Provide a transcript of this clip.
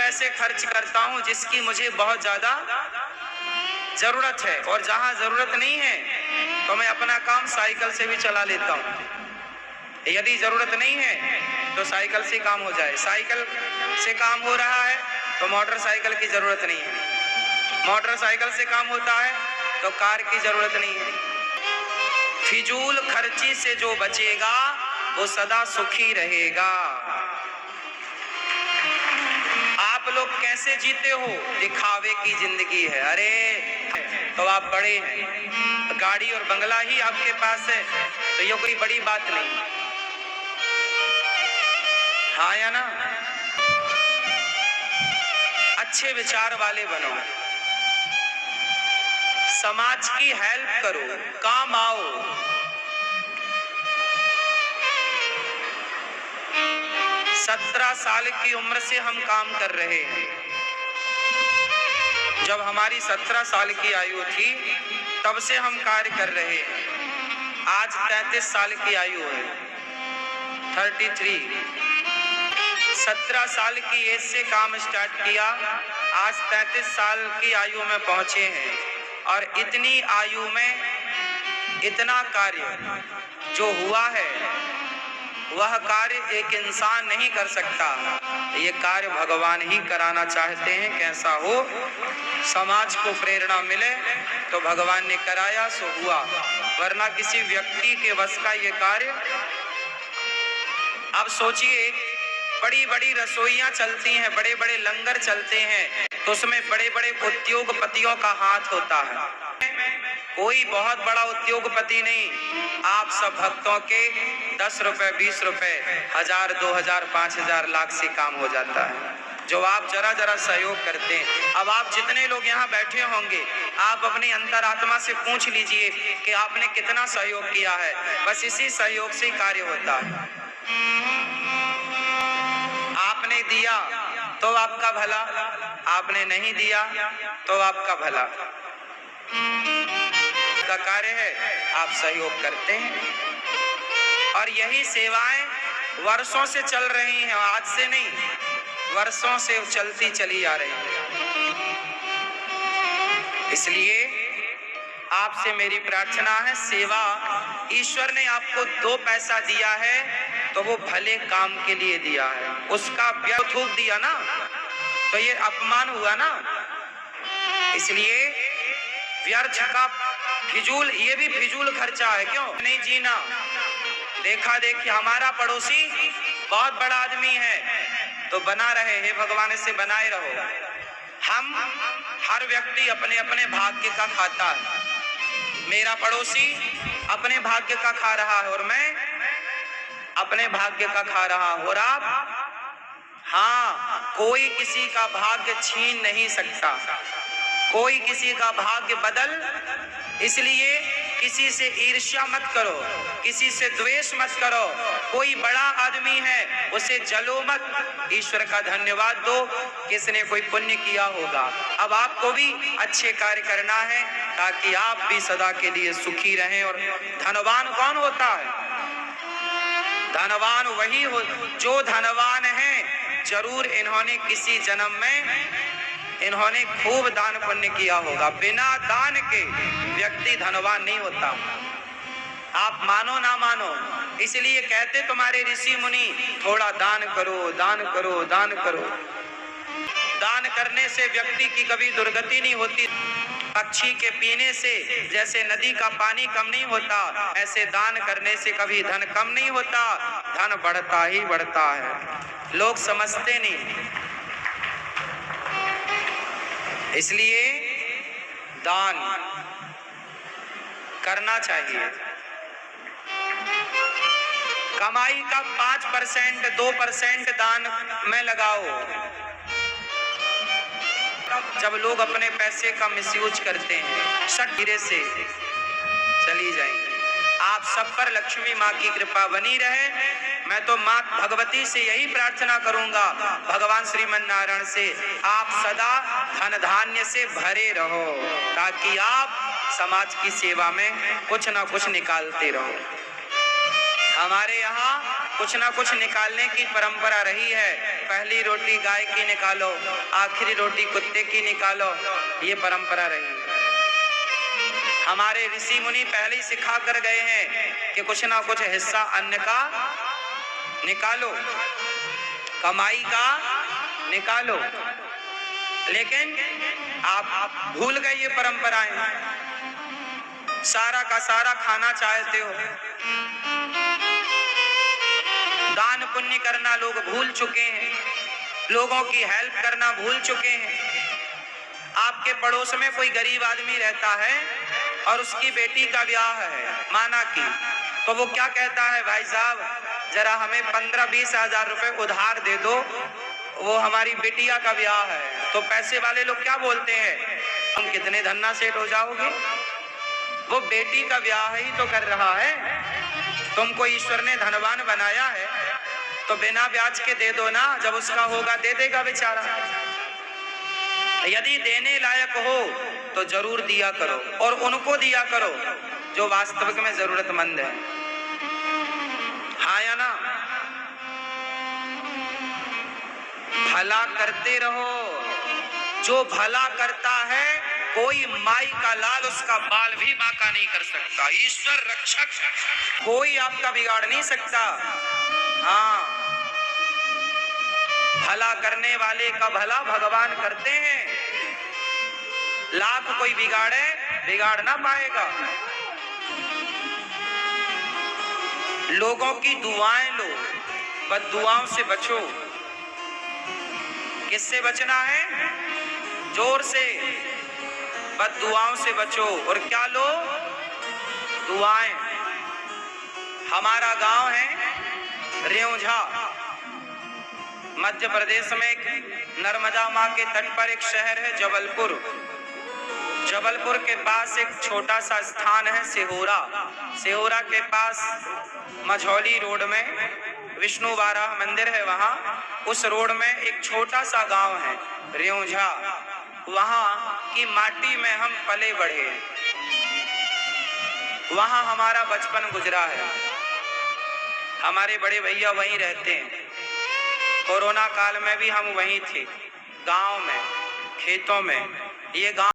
पैसे खर्च करता हूँ जिसकी मुझे बहुत ज़्यादा ज़रूरत है, और जहाँ ज़रूरत नहीं है तो मैं अपना काम साइकिल से भी चला लेता हूँ। यदि ज़रूरत नहीं है तो साइकिल से काम हो जाए, साइकिल से काम हो रहा है तो मोटरसाइकिल की ज़रूरत नहीं है, मोटरसाइकिल से काम होता है तो कार की ज़रूरत नहीं है। फिजूल खर्ची से जो बचेगा वो सदा सुखी रहेगा। आप लोग कैसे जीते हो? दिखावे की जिंदगी है। अरे तो आप बड़े हैं, गाड़ी और बंगला ही आपके पास है तो ये कोई बड़ी बात नहीं, हाँ या ना? अच्छे विचार वाले बनो, समाज की हेल्प करो, काम आओ। 17 साल की उम्र से हम काम कर रहे हैं। जब हमारी 17 साल की आयु थी तब से हम कार्य कर रहे हैं। आज 33 साल की आयु है, 33। 17 साल की एज से काम स्टार्ट किया, आज 33 साल की आयु में पहुंचे हैं। और इतनी आयु में इतना कार्य जो हुआ है वह कार्य एक इंसान नहीं कर सकता, ये कार्य भगवान ही कराना चाहते हैं। कैसा हो, समाज को प्रेरणा मिले तो भगवान ने कराया सो हुआ, वरना किसी व्यक्ति के वश का ये कार्य। अब सोचिए, बड़ी बड़ी रसोइयां चलती हैं, बड़े बड़े लंगर चलते हैं तो उसमें बड़े बड़े उद्योगपतियों का हाथ होता है। कोई बहुत बड़ा उद्योगपति नहीं, आप सब भक्तों के 10 रुपए 20 रुपए 1000 2000 5000 लाख से काम हो जाता है, जो आप जरा जरा सहयोग करते हैं। अब आप जितने लोग यहाँ बैठे होंगे, आप अपनी अंतरात्मा से पूछ लीजिए कि आपने कितना सहयोग किया है। बस इसी सहयोग से कार्य होता है। आपने दिया तो आपका भला, आपने नहीं दिया तो आपका भला का कार्य है, आप सहयोग करते हैं। और यही सेवाएं वर्षों से चल रही हैं, आज से नहीं, वर्षों से चलती चली आ रही है। इसलिए आपसे मेरी प्रार्थना है, सेवा ईश्वर ने आपको 2 पैसा दिया है तो वो भले काम के लिए दिया है, उसका व्यर्थ थूक दिया ना तो ये अपमान हुआ ना। इसलिए व्यर्थ का फिजूल, ये भी फिजूल खर्चा है। क्यों नहीं जीना? देखा देखी, हमारा पड़ोसी बहुत बड़ा आदमी है तो बना रहे हैं, भगवान से बनाए रहो। हम हर व्यक्ति अपने अपने भाग्य का खाता है। मेरा पड़ोसी अपने भाग्य का खा रहा है और मैं अपने भाग्य का खा रहा हूं। और आप, हाँ, कोई किसी का भाग्य छीन नहीं सकता, कोई किसी का भाग्य बदल। इसलिए किसी से ईर्ष्या मत करो, किसी से द्वेष मत करो। कोई बड़ा आदमी है उसे जलो मत, ईश्वर का धन्यवाद दो, किसने कोई पुण्य किया होगा। अब आपको भी अच्छे कार्य करना है ताकि आप भी सदा के लिए सुखी रहें। और धनवान कौन होता है? धनवान वही हो जो धनवान है, जरूर इन्होंने किसी जन्म में इन्होंने खूब दान पुण्य किया होगा। बिना दान के व्यक्ति धनवान नहीं होता, आप मानो ना मानो। इसलिए कहते तुम्हारे ऋषि मुनि, थोड़ा दान करो, दान करो, दान करो। दान करने से व्यक्ति की कभी दुर्गति नहीं होती। पक्षी के पीने से जैसे नदी का पानी कम नहीं होता, ऐसे दान करने से कभी धन कम नहीं होता, धन बढ़ता ही बढ़ता है। लोग समझते नहीं, इसलिए दान करना चाहिए। कमाई का 5% 2% दान में लगाओ। जब लोग अपने पैसे का मिसयूज करते हैं, सट धीरे से चली जाएंगी। आप सब पर लक्ष्मी माँ की कृपा बनी रहे। मैं तो माँ भगवती से यही प्रार्थना करूंगा, भगवान श्रीमन नारायण से, आप सदा धन धान्य से भरे रहो ताकि आप समाज की सेवा में कुछ ना कुछ निकालते रहो। हमारे यहाँ कुछ ना कुछ निकालने की परंपरा रही है। पहली रोटी गाय की निकालो, आखिरी रोटी कुत्ते की निकालो, ये परंपरा रही है। हमारे ऋषि मुनि पहले ही सिखा कर गए हैं कि कुछ ना कुछ हिस्सा अन्न का निकालो, कमाई का निकालो। लेकिन आप भूल गए ये परंपराएं, सारा का सारा खाना चाहते हो। दान पुण्य करना लोग भूल चुके हैं, लोगों की हेल्प करना भूल चुके हैं। आपके पड़ोस में कोई गरीब आदमी रहता है और उसकी बेटी का ब्याह है माना कि, तो वो क्या कहता है, भाई साहब जरा हमें 15-20 हजार रुपए उधार दे दो, वो हमारी बेटिया का ब्याह है। तो पैसे वाले लोग क्या बोलते हैं, तुम कितने धन्ना सेठ हो जाओगे, वो बेटी का ब्याह ही तो कर रहा है, तुमको ईश्वर ने धनवान बनाया है तो बिना ब्याज के दे दो ना, जब उसका होगा दे देगा बेचारा। यदि देने लायक हो तो जरूर दिया करो, और उनको दिया करो जो वास्तविक में जरूरतमंद है। हाँ या ना? भला करते रहो, जो भला करता है कोई माई का लाल उसका बाल भी बांका नहीं कर सकता। ईश्वर रक्षक, कोई आपका बिगाड़ नहीं सकता। हाँ, भला करने वाले का भला भगवान करते हैं, लाख कोई बिगाड़े बिगाड़ ना पाएगा। लोगों की दुआएं लो, बद्दुआओं से बचो। किससे बचना है? जोर से, बद्दुआओं से बचो। और क्या लो? दुआएं। हमारा गांव है रेउझा, मध्य प्रदेश में, नर्मदा माँ के तट पर एक शहर है जबलपुर। जबलपुर के पास एक छोटा सा स्थान है सिहोरा। सिहोरा के पास मझौली रोड में विष्णु वाराह मंदिर है, वहाँ उस रोड में एक छोटा सा गांव है रेउझा। वहाँ की माटी में हम पले बढ़े, वहाँ हमारा बचपन गुजरा है। हमारे बड़े भैया वहीं रहते हैं। कोरोना काल में भी हम वहीं थे, गांव में, खेतों में। ये गांव